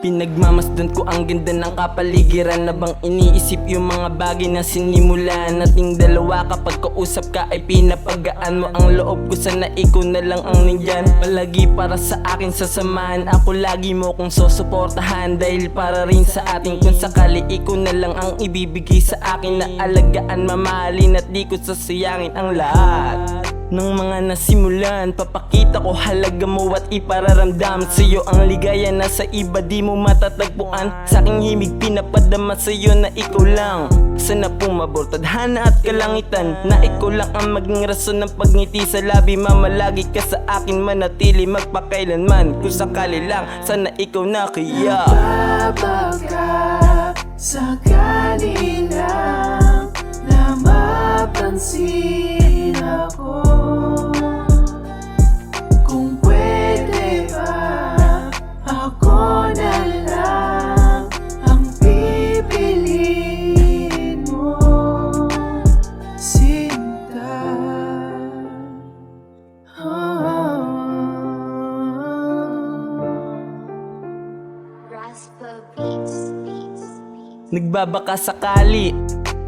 Pinagmamasdan ko ang ganda ng kapaligiran na bang iniisip yung mga bagay na sinimulan nating dalawa. Kapag kausap ka ay pinapagaan mo ang loob ko, sana ikaw na lang ang nandyan palagi para sa akin sasamahan. Ako lagi mo kong susuportahan dahil para rin sa atin. Kung sakali ikaw na lang ang ibibigay sa akin na alagaan, mamahalin at di ko sasayangin ang lahat ng mga nasimulan. Papakita ko halaga mo at ipararamdam sa'yo ang ligaya na sa iba di mo matatagpuan. Sa aking himig pinapadama sa'yo na ikaw lang. Sana pumabor tadhana at kalangitan, na ikaw lang ang maging rason ng pagngiti sa labi. Mamalagi ka sa akin, manatili magpakailanman. Kung sakali lang, sana ikaw na kaya nababaga sakali lang na mapansin ako. Kung pwede ba, ako na lang ang pipiliin mo, sinta. Raspa Beats. nagbabaka sakali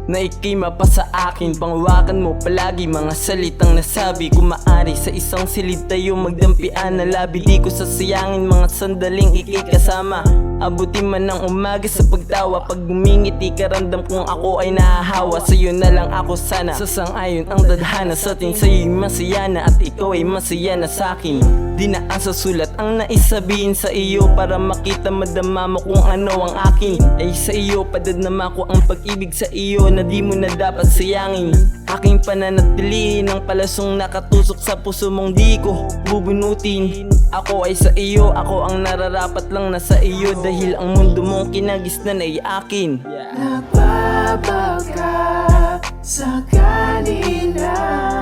na ika'y mapa sa akin. Pangwakan mo palagi mga salitang nasabi. Kung maari sa isang silid tayo magdampian na labi. Di ko sasayangin mga sandaling ika'y kasama. Abutin man ng umaga sa pagtawa. Pag gumingiti ka ramdam kung ako ay nahahawa. Sa'yo na lang ako sana sasang-ayon ang tadhana sa atin. Sa'yo'y masaya na at ikaw ay masaya na sa'kin. Di na ang sasulat ang naisabihin sa iyo para makita madama mo kung ano ang akin. Ay sa iyo padadama ko ang pag-ibig sa iyo na di mo na dapat sayangin. Aking pananatilihin ng palasong nakatusok sa puso mong di ko bubunutin. Ako ay sa iyo, ako ang nararapat lang na sa iyo, dahil ang mundo mong kinagisnan ay akin. Nagbabaga sakali lang